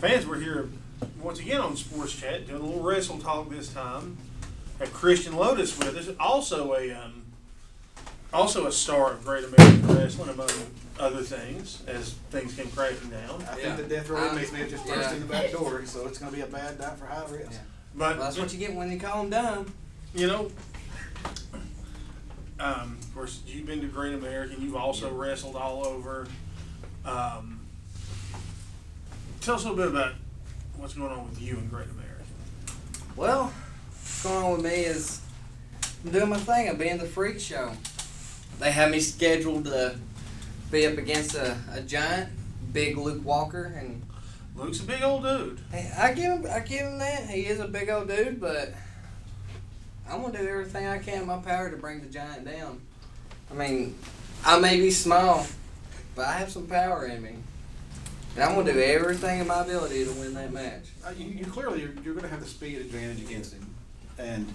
Fans, we're here once again on Sports Chat, doing a little wrestle talk this time. Have Christian Lotus with us, also a star of Great American Wrestling, among other things, as things came crashing down. I think the death row inmates may have just burst in the back door, so it's going to be a bad night for high risk. Yeah. But Well, that's what you get when you call them dumb. you know, of course, you've been to Great American. You've also wrestled all over. Tell us a little bit about what's going on with you in Great American. Well, what's going on with me is I'm doing my thing. I'm being the freak show. They have me scheduled to be up against a giant, big Luke Walker, and Luke's a big old dude. hey, I give him that. He is a big old dude, but I'm gonna do everything I can in my power to bring the giant down. I mean, I may be small, but I have some power in me. And I'm going to do everything in my ability to win that match. You clearly, you're going to have the speed advantage against him. And,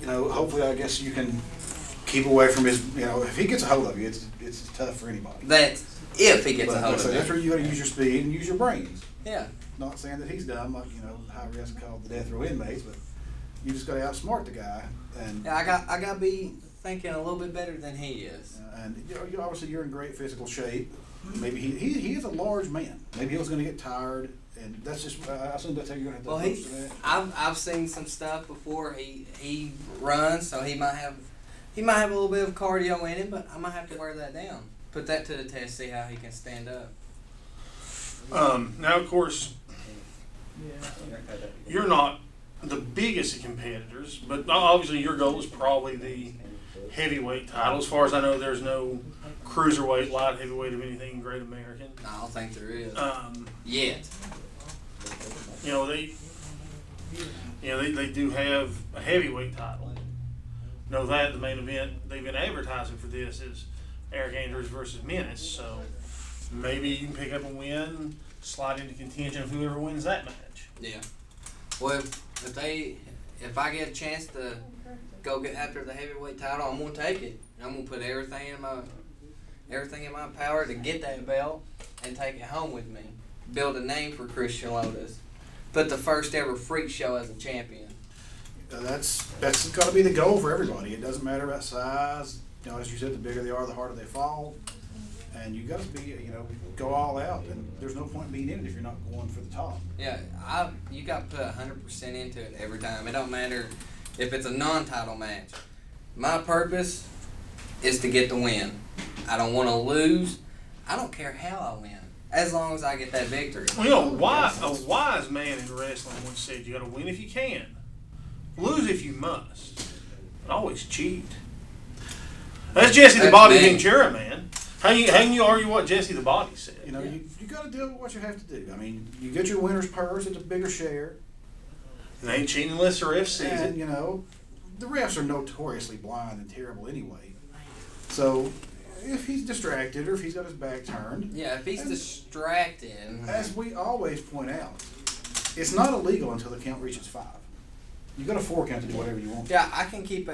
hopefully, I guess you can keep away from his, if he gets a hold of you, it's tough for anybody. That's if he gets a hold of So me. that's where you got to use your speed and use your brains. Yeah. Not saying that he's dumb, like, high risk called the death row inmates, but you just got to outsmart the guy. And Yeah, I got to be thinking a little bit better than he is. And obviously you're in great physical shape. Maybe he is a large man. Maybe he was going to get tired, and that's just. I assume that's how you're going to have to approach that. I've seen some stuff before. He runs, so he might have a little bit of cardio in him, but I might have to wear that down. Put that to the test, see how he can stand up. Now, of course, you're not the biggest of competitors, but obviously your goal is probably the heavyweight title. As far as I know, there's no cruiserweight, light heavyweight of anything in Great American. I don't think there is. They Yet. they do have a heavyweight title. Know that the main event they've been advertising for this is Eric Andrews versus Menace. So maybe you can pick up a win, slide into contention of whoever wins that match. Yeah. Well, if I get a chance to go get after the heavyweight title, I'm gonna take it. I'm gonna put everything in my power to get that belt and take it home with me. Build a name for Christian Lotus. Put the first ever freak show as a champion. That's got to be the goal for everybody. It doesn't matter about size. As you said, the bigger they are, the harder they fall. And you got to be, go all out. And there's no point in being in it if you're not going for the top. Yeah, you got to put 100% into it every time. It don't matter if it's a non-title match. My purpose is to get the win. I don't want to lose. I don't care how I win, as long as I get that victory. Well, a wise man in wrestling once said, "You got to win if you can, lose if you must, but always cheat." That's Jesse the Body Ventura, man. How can you argue what Jesse the Body said? You got to deal with what you have to do. I mean, you get your winner's purse; it's a bigger share. They ain't cheating unless the ref sees it. And the refs are notoriously blind and terrible anyway. So if he's distracted or if he's got his back turned. Yeah, if he's distracted. As we always point out, it's not illegal until the count reaches 5. You got a 4 count to do whatever you want. Yeah, I can keep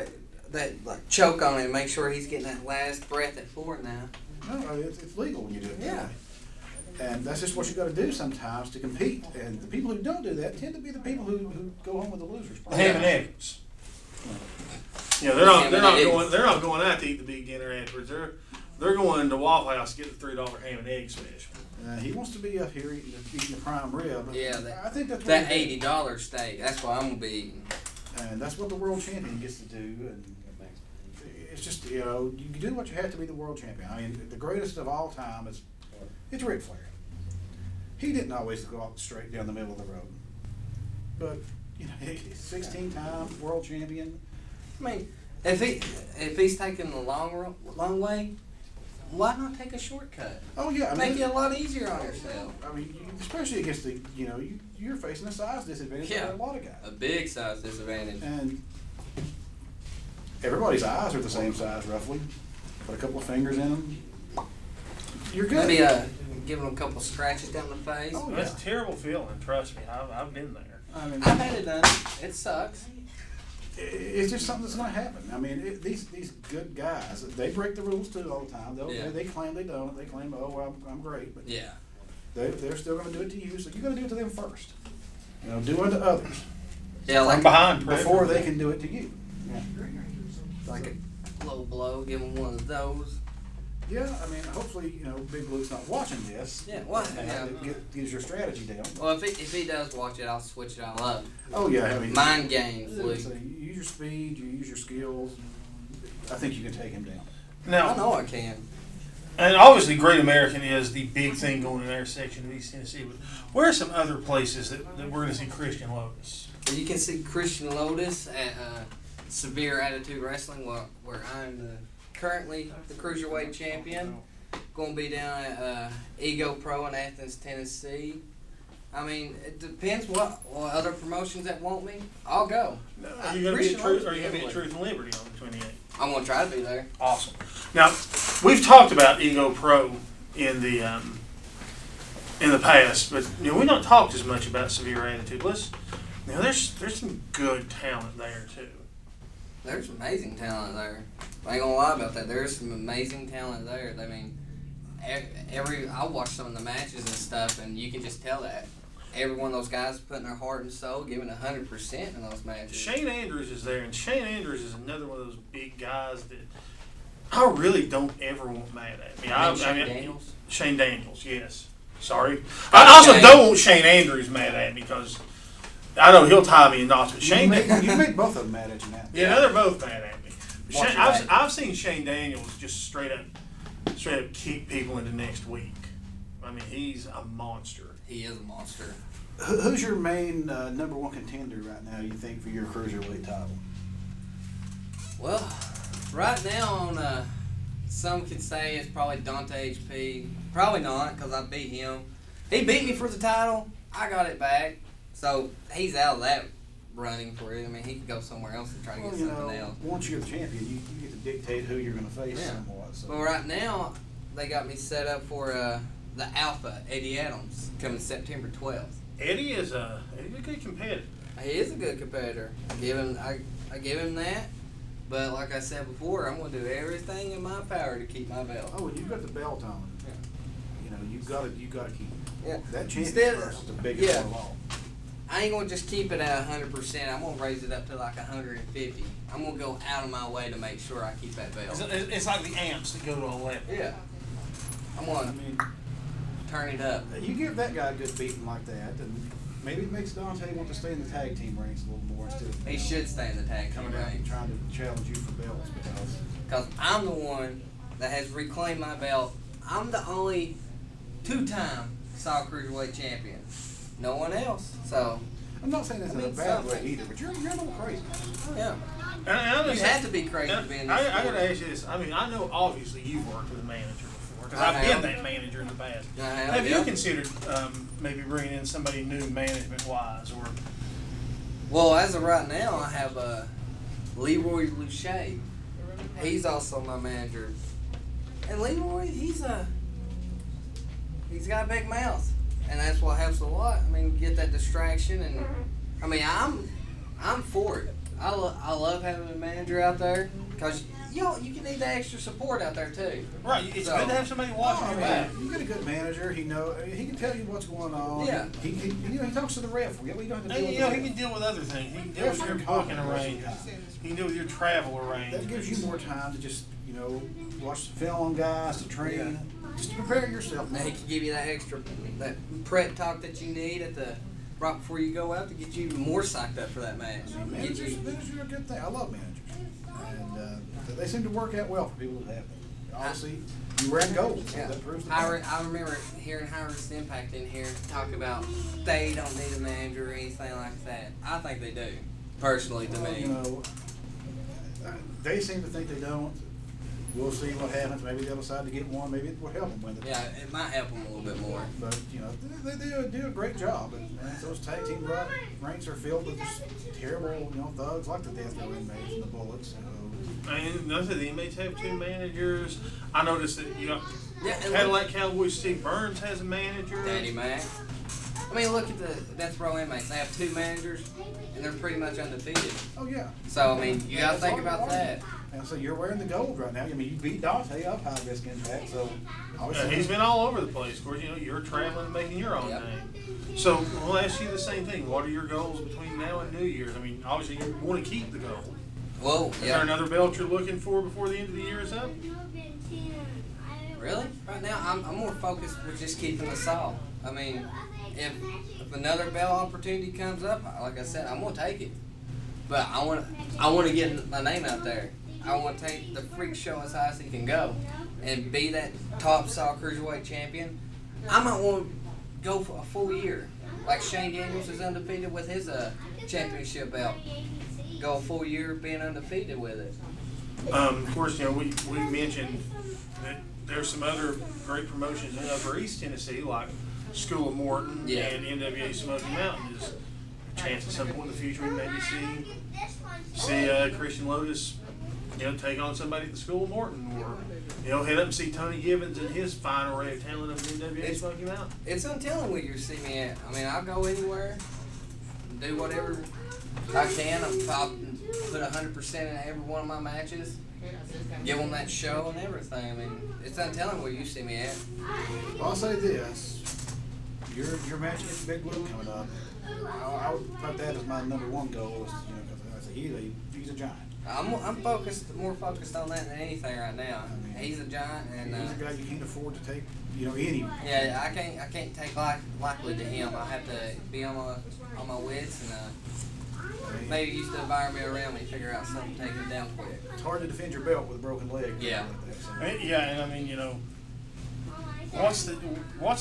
that choke on him and make sure he's getting that last breath at 4 now. No, it's legal when you do it that Yeah. way. And that's just what you got to do sometimes to compete. And the people who don't do that tend to be the people who go home with the losers. Ham and eggs. They're not going out to eat the big dinner afterwards. They're going to Waffle House to get the $3 ham and egg special. He wants to be up here eating the prime rib. Yeah, I think that's that $80 steak. That's what I'm gonna be eating. And that's what the world champion gets to do. And it's just you do what you have to be the world champion. I mean, the greatest of all time it's Ric Flair. He didn't always go out straight down the middle of the road, but he's 16 times world champion. I mean, if he's taking the long way, why not take a shortcut? Oh yeah, Make it a lot easier on yourself. I mean, especially against the you're facing a size disadvantage for a lot of guys. A big size disadvantage. And everybody's eyes are the same size roughly. Put a couple of fingers in them. You're good. Maybe give him a couple scratches down the face. Oh, yeah. That's a terrible feeling. Trust me, I've been there. I mean, I've had it done. It sucks. It's just something that's going to happen. I mean, these good guys, they break the rules too all the time. They claim they don't. They claim, oh, well, I'm great. But Yeah. they're still going to do it to you, so you got to do it to them first. You know, do unto others Yeah, From like behind, before they can do it to you. Yeah. like a low blow, give him one of those. Yeah, I mean, hopefully, you know, Big Blue's not watching this. Yeah, well, And yeah. gives your strategy down. Well, if he does watch it, I'll switch it all up. Oh yeah, I mean, Mind games, Luke. so you use your speed, you use your skills. I think you can take him down. Now, I know I can. and obviously, Great American is the big thing going in our section of East Tennessee. But where are some other places that we're going to see Christian Lotus? Well, you can see Christian Lotus at Severe Attitude Wrestling, where I'm currently the Cruiserweight Champion. Going to be down at Ego Pro in Athens, Tennessee. I mean, it depends what other promotions that want me. I'll go. Are you going to be at Truth? Are you going to be at Truth and Liberty on the 28th? I'm going to try to be there. Awesome. Now, we've talked about Ego Pro in the past, but you know we don't talk as much about Severe Attitude. There's some good talent there too. There's amazing talent there. I ain't gonna lie about that. There's some amazing talent there. I mean, I watch some of the matches and stuff, and you can just tell that every one of those guys putting their heart and soul, giving 100% in those matches. Shane Andrews is there, and Shane Andrews is another one of those big guys that I really don't ever want mad at me. Shane Daniels? Shane Daniels, yes. Sorry. I also don't want Shane Andrews mad at me because I know he'll tie me in knots. But Shane, You make both of them mad at you now. yeah, they're both mad at me. Watch Shane, your back. I've seen Shane Daniels just straight up kick people into next week. I mean, he's a monster. He is a monster. Who's your main number one contender right now, you think, for your Cruiserweight title? Well, right now on some could say it's probably Dante HP. Probably not, because I beat him. He beat me for the title. I got it back. So he's out of that running for it. I mean, he could go somewhere else and try to get something else. Once you're the champion, you get to dictate who you're going to face somewhat. So. But right now, they got me set up for the Alpha, Eddie Adams, coming September 12th. Eddie is a good competitor. He is a good competitor. I give him that. But like I said before, I'm going to do everything in my power to keep my belt. Oh, and you've got the belt on. Yeah. You know, you got to keep it. Yeah. That championship is the biggest one of all. I ain't going to just keep it at 100%. I'm going to raise it up to like 150. I'm going to go out of my way to make sure I keep that belt. It's like the amps that go to 11. Yeah. I'm going to turn it up. You give that guy a good beating like that, and maybe it makes Dante want to stay in the tag team ranks a little more instead of He should stay in the tag team coming out and range. trying to challenge you for belts Because I'm the one that has reclaimed my belt. I'm the only two-time Solid Cruiserweight champion. No one else. So, I'm not saying this in a bad way either, but you're a little crazy. yeah. And You have to be crazy to be in this I sport. got to ask you this. I mean, I know obviously you've worked with a manager before because I I've have. been that manager in the past. I have, Have yeah. you considered maybe bringing in somebody new management-wise, or? Well, as of right now, I have Leroy Luche. He's also my manager. And Leroy, he's got a big mouth. And that's what helps a lot. I mean, get that distraction, and I mean, I'm for it. I love having a manager out there because you can need that extra support out there too. Right, it's good to have somebody watching your back. You get a good manager. He can tell you what's going on. Yeah. He talks to the ref. You don't have to deal And with you know, the he ref. can deal with other things. He can deal with your booking arrangements. He can deal with your travel arrangements. That gives you more time to just watch the film on guys, to train, just to prepare yourself. Now he can give you that extra that prep talk that you need right before you go out to get you even more psyched up for that match. Get you. Managers are a good thing. I love managers, and they seem to work out well for people that have them. Obviously, you ran gold, so Yeah. that proves the I point. remember hearing High-Risk Impact in here talk about they don't need a manager or anything like that. I think they do, personally, to me. They seem to think they don't. We'll see what happens. Maybe they'll decide to get one. Maybe it will help them win the Yeah, it might help them a little bit more. But they do a great job. And those tag team ranks are filled with just terrible, thugs like the Death Row inmates and the Bullets. I mean, none of the inmates have two managers. I noticed that Yeah, and Cadillac Cowboy Steve Burns has a manager. Daddy Mac. I mean, look at the Death Row inmates. They have two managers, and they're pretty much undefeated. Oh yeah. So I mean, you gotta think about that. And so you're wearing the gold right now. I mean, you beat Dante up high risk impact, so obviously He's been all over the place. Of course, you know, you're traveling and making your own Yep. name. So we'll ask you the same thing. What are your goals between now and New Year's? I mean, obviously you want to keep the gold. Well, Is there yeah. another belt you're looking for before the end of the year is up? Really? Right now, I'm more focused with just keeping the salt. I mean, if another belt opportunity comes up, like I said, I'm gonna take it. But I want to get my name out there. I want to take the freak show as high as he can go, and be that top Saw Cruiserweight champion. I might want to go for a full year, like Shane Daniels is undefeated with his championship belt. Go a full year being undefeated with it. Of course, you know, we mentioned that there's some other great promotions in Upper East Tennessee, like School of Morton Yeah. and NWA Smoky Mountain. Is a chance at some point in the future we maybe see Christian Lotus, you know, take on somebody at the School of Morton, or you know, head up and see Tony Gibbons and his fine array of talent of NWA Smoky Mountain. It's untelling where you see me at. I mean, I'll go anywhere, do whatever I can. I'll put 100% in every one of my matches, give them that show and everything. I mean, it's untelling where you see me at. I'll say this: your match against Big Blue coming up. I would put that as my #1 goal. Is, you know, because he's a giant. I'm more focused on that than anything right now. He's a giant, and He's a guy you can't afford to take, you know, any. yeah, I can't take likely to him. I have to be on my wits and maybe use the environment around me, figure out something, take him down quick. It's hard to defend your belt with a broken leg. Yeah. Yeah, and I mean, you know, what's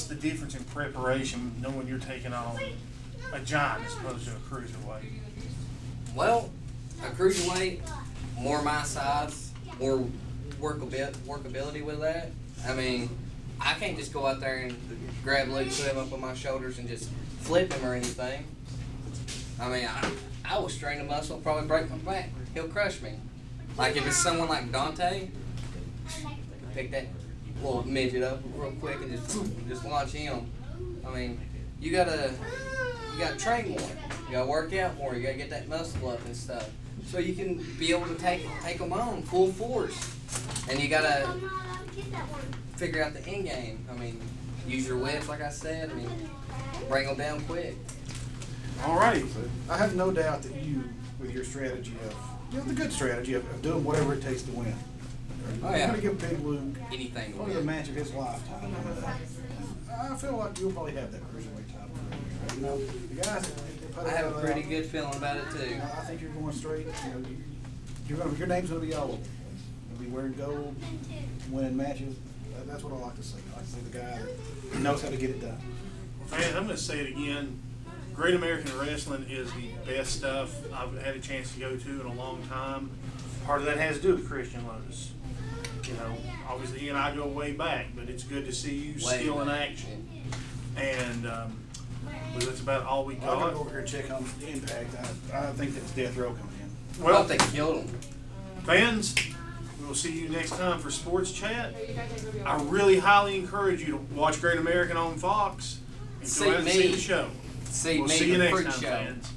the difference in preparation knowing you're taking on a giant as opposed to a cruiserweight? Well, a cruiserweight, more my size, more workability with that. I mean, I can't just go out there and grab Luke, put him up on my shoulders, and just flip him or anything. I mean, I will strain a muscle, probably break my back. He'll crush me. Like if it's someone like Dante, pick that little midget up real quick and just launch him. I mean, you gotta train more. You gotta work out more. You gotta get that muscle up and stuff, so you can be able to take them on full force. And you gotta figure out the end game. I mean, use your whips, like I said. I mean, bring them down quick. All right. I have no doubt that you, with your strategy of, you know, the good strategy of doing whatever it takes to win. Oh, You're yeah. going to give Big Luke Anything. probably the match of his lifetime. I feel like you'll probably have that cruiserweight title. You know, the guys. I have a pretty good feeling about it too. I think you're going straight. You know, your name's going to be all over. You'll be wearing gold, winning matches. That's what I like to see. I like to see the guy that knows how to get it done. Fans, I'm going to say it again. Great American Wrestling is the best stuff I've had a chance to go to in a long time. Part of that has to do with Christian Lotus. You know, obviously he and I go way back, but it's good to see you still in action. And well, that's about all we I gotta got. go over here and check on the Impact. I think that's Death Row coming in. Well, Well, they killed him. fans, we will see you next time for Sports Chat. I really highly encourage you to watch Great American on Fox and See go out and me. see the show. See We'll me, see you the next freak time, show. fans.